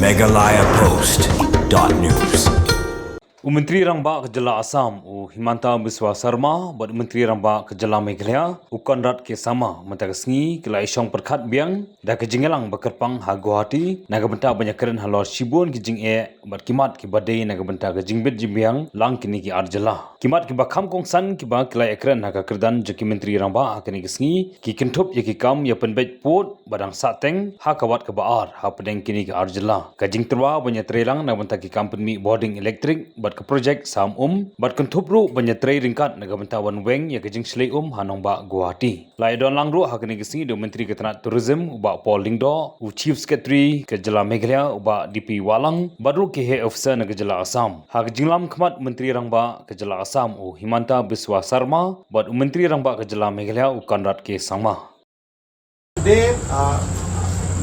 megalayapost.news. Menteri Rangba Kejala Assam Himanta Biswa Sarma buat Menteri Rangba Kejala Meghalaya Konrad ke sama mentagasngi kelai syong perkat biang dah kejingelang bekerpang ha Guwahati naga benta banyak keren halor Shibun kijing buat kimat ki badai naga benta kejingbet jimbiang lang kini ki arjala kimat ki bakham kongsan ki ba kelai ekren naga kerdan jeki Menteri Rangba akini kesngi ki kentup ye ki kam ya penbet pot badang sateng ha kawat ke baar ha pedeng kini ki arjala kajing terwa banyak trelang naga benta ki company boarding elektrik ke projek sam bat kentupru banyatrei ringkat naga bentawan weng ya kejing slei hanong ba Guwahati lai don langru hakini gisi do menteri ketanat tourism uba Paul Lingdo chief secretary ke Jela Meghalaya uba DP Walang baru ke head officer naga Jela Assam hak jinglam khmat menteri rangba ke Jela Assam Himanta Biswa Sarma bat menteri rangba ke Jela Meghalaya Konrad ke sama. Today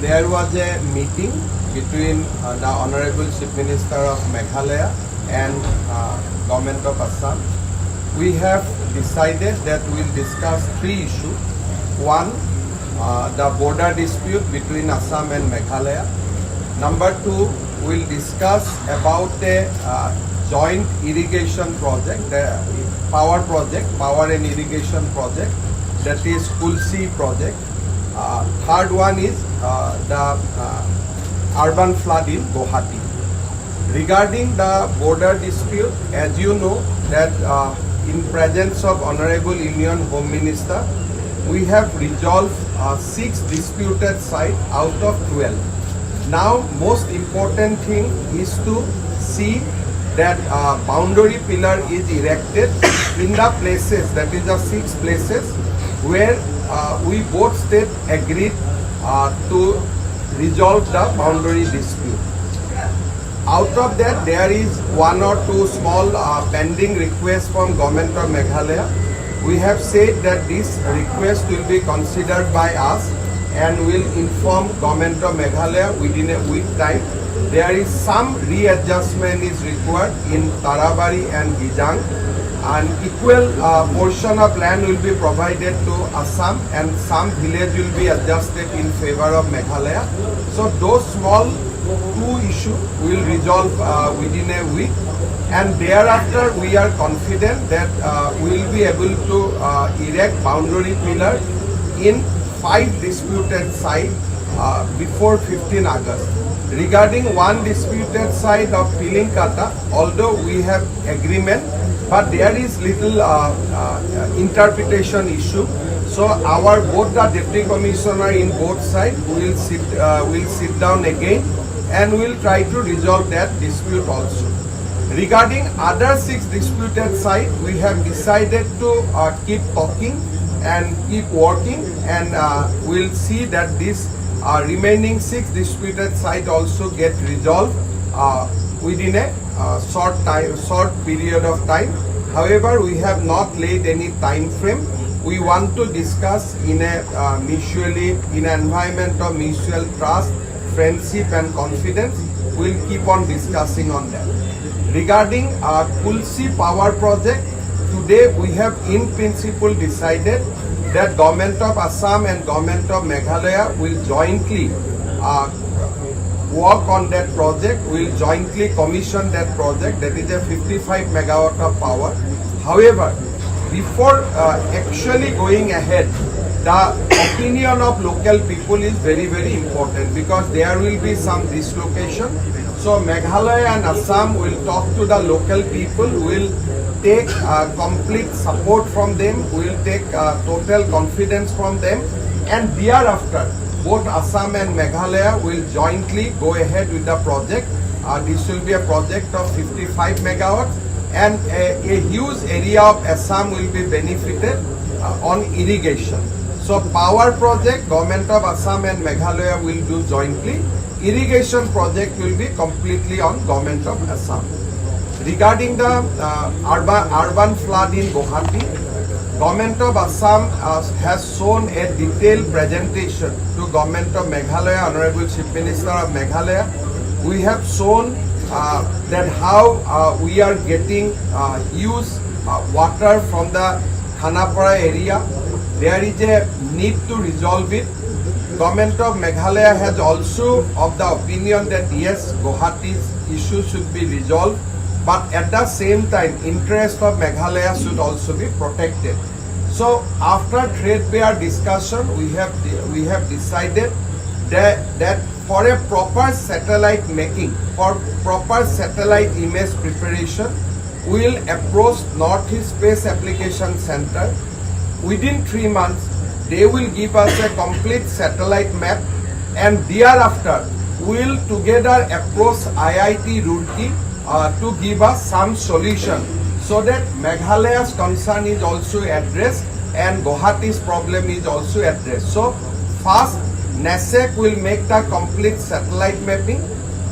there was a meeting between the Honorable Chief Minister of Meghalaya and Government of Assam. We have decided that we will discuss three issues. One, the border dispute between Assam and Meghalaya. Number two, we will discuss about a joint irrigation project, the power and irrigation project, that is Kulsi project. Third one is the urban flood in Guwahati. Regarding the border dispute, as you know that in presence of Honorable Union Home Minister, we have resolved 6 disputed sites out of 12. Now, most important thing is to see that boundary pillar is erected in the places, that is the 6 places where we both states agreed to resolve the boundary dispute. Out of that, there is 1 or 2 small pending requests from Government of Meghalaya. We have said that this request will be considered by us and will inform Government of Meghalaya within a week time. There is some readjustment is required in Tarabari and Gijang, and equal portion of land will be provided to Assam and some village will be adjusted in favor of Meghalaya. So those small 2 issues will resolve within a week, and thereafter we are confident that we will be able to erect boundary pillar in 5 disputed sites before 15 August. Regarding one disputed site of Pilinkata, although we have agreement, but there is little interpretation issue. So our both the deputy commissioner in both sides will sit down again and will try to resolve that dispute also. Regarding other 6 disputed sites, we have decided to keep talking and keep working, and we'll see that this remaining 6 disputed sites also get resolved within a short period of time. However, we have not laid any time frame. We want to discuss in a in an environment of mutual trust, friendship and confidence. We'll keep on discussing on that. Regarding Kulsi power project, today we have in principle decided that Government of Assam and Government of Meghalaya will jointly work on that project. We'll jointly commission that project. That is a 55 megawatt of power. However, before actually going ahead, the opinion of local people is very, very important, because there will be some dislocation. So Meghalaya and Assam will talk to the local people, will take complete support from them, will take total confidence from them, and thereafter both Assam and Meghalaya will jointly go ahead with the project. This will be a project of 55 megawatts, and a huge area of Assam will be benefited on irrigation. So power project, Government of Assam and Meghalaya will do jointly. Irrigation project will be completely on Government of Assam. Regarding the urban flood in Guwahati, Government of Assam has shown a detailed presentation to Government of Meghalaya, Honorable Chief Minister of Meghalaya. We have shown that how we are getting huge water from the Khanapara area. There is a need to resolve it. government of Meghalaya has also of the opinion that yes, Guwahati's issue should be resolved, but at the same time, interest of Meghalaya should also be protected. So after threadbare discussion, we have decided that for a proper satellite making, for proper satellite image preparation, we will approach Northeast Space Application Center. Within 3 months, they will give us a complete satellite map, and thereafter we will together approach IIT Roorkee to give us some solution so that Meghalaya's concern is also addressed and Guwahati's problem is also addressed. So first, NASEC will make the complete satellite mapping,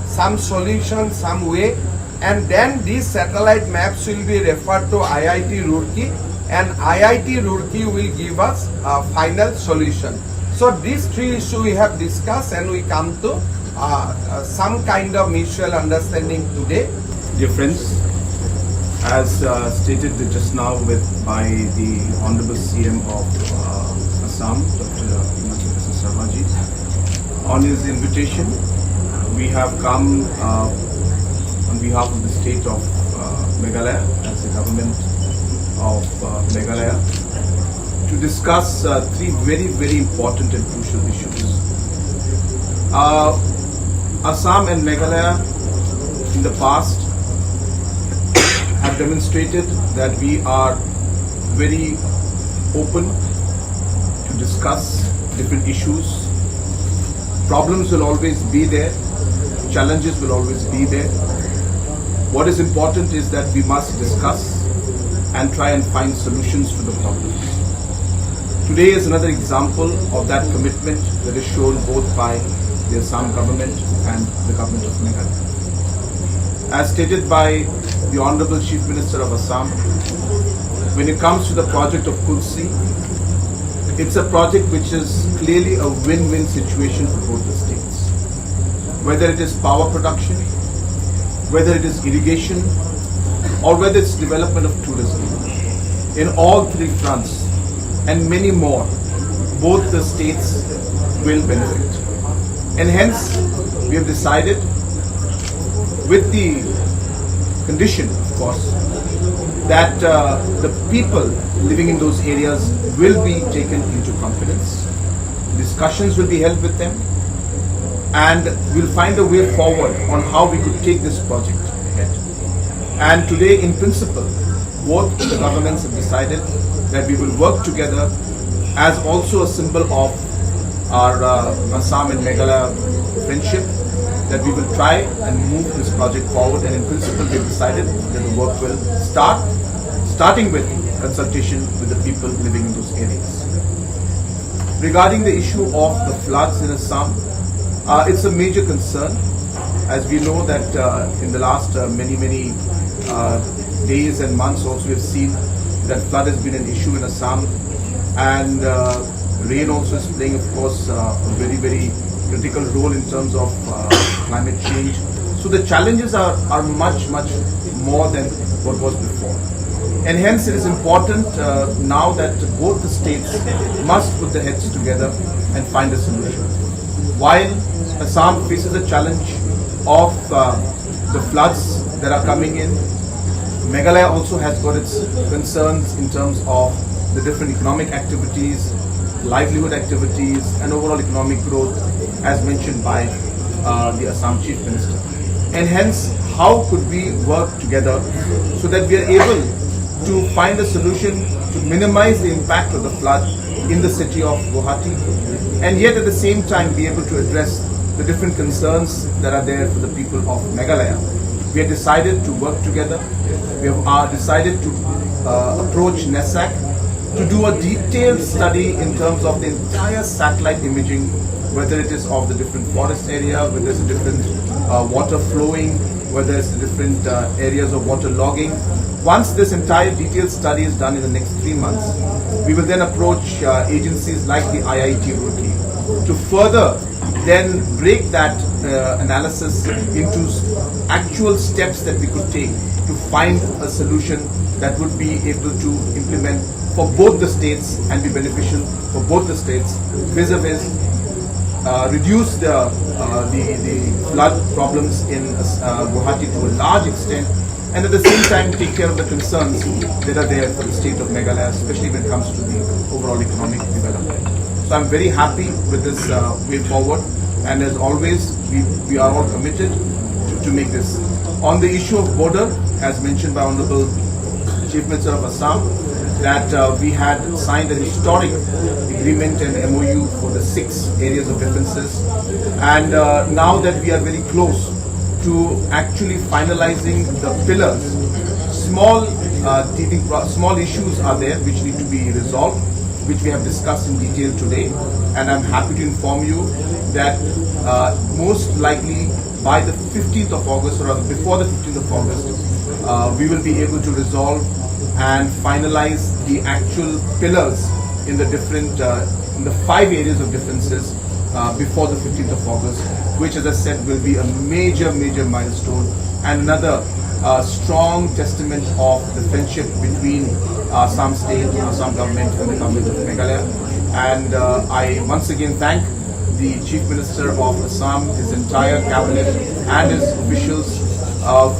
some solution, some way, and then these satellite maps will be referred to IIT Roorkee, and IIT Roorkee will give us a final solution. So these three issues we have discussed, and we come to some kind of mutual understanding today. Dear friends, as stated just now by the Honorable CM of Assam, Dr. Himanta Biswa Sarma ji, on his invitation, we have come on behalf of the state of Meghalaya, as the government of Meghalaya, to discuss three very, very important and crucial issues. Assam and Meghalaya in the past have demonstrated that we are very open to discuss different issues. Problems will always be there, challenges will always be there. What is important is that we must discuss and try and find solutions to the problems. Today is another example of that commitment that is shown both by the Assam government and the government of Meghalaya. As stated by the Honorable Chief Minister of Assam, when it comes to the project of Kulsi, it's a project which is clearly a win-win situation for both the states. Whether it is power production, whether it is irrigation, or whether it's development of tourism. In all three fronts and many more, both the states will benefit. And hence, we have decided, with the condition, of course, that the people living in those areas will be taken into confidence. Discussions will be held with them, and we'll find a way forward on how we could take this project ahead. And today, in principle, both the governments have decided that we will work together as also a symbol of our Assam and Meghalaya friendship, that we will try and move this project forward. And in principle, we have decided that the work will start, starting with consultation with the people living in those areas. Regarding the issue of the floods in Assam, it's a major concern. As we know that in the last many days and months also we have seen that flood has been an issue in Assam, and rain also is playing, of course, a very, very critical role in terms of climate change. So the challenges are much more than what was before. And hence it is important now that both the states must put their heads together and find a solution. While Assam faces a challenge of the floods that are coming in, Meghalaya also has got its concerns in terms of the different economic activities, livelihood activities, and overall economic growth, as mentioned by the Assam Chief Minister. And hence, how could we work together so that we are able to find a solution to minimize the impact of the flood in the city of Guwahati, and yet at the same time be able to address the different concerns that are there for the people of Meghalaya. We have decided to work together. We have decided to approach NASAC to do a detailed study in terms of the entire satellite imaging, whether it is of the different forest area, whether it's different water flowing, whether it's the different areas of water logging. Once this entire detailed study is done in the next 3 months, we will then approach agencies like the IIT Roorkee to further then break that analysis into actual steps that we could take to find a solution that would be able to implement for both the states and be beneficial for both the states vis-a-vis reduce the flood problems in Guwahati to a large extent, and at the same time take care of the concerns that are there for the state of Meghalaya, especially when it comes to the overall economic development. So I'm very happy with this way forward, and as always, we are all committed to make this. On the issue of border, as mentioned by Honorable Chief Minister of Assam, that we had signed a historic agreement and MOU for the 6 areas of differences, and now that we are very close to actually finalizing the pillars, small issues are there which need to be resolved, which we have discussed in detail today, and I'm happy to inform you that most likely by the 15th of August, or rather before the 15th of August, we will be able to resolve and finalize the actual pillars in the different, in the 5 areas of differences before the 15th of August, which, as I said, will be a major milestone and another strong testament of the friendship between Assam State, Assam government and the government of Meghalaya. And I once again thank the Chief Minister of Assam, his entire cabinet and his officials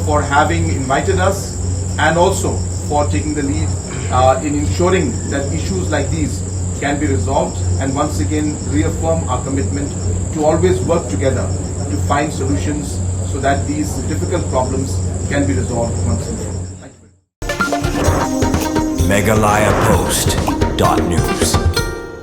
for having invited us, and also for taking the lead in ensuring that issues like these can be resolved, and once again reaffirm our commitment to always work together to find solutions so that these difficult problems can be resolved once and for all. Thank you. Meghalaya Post.news.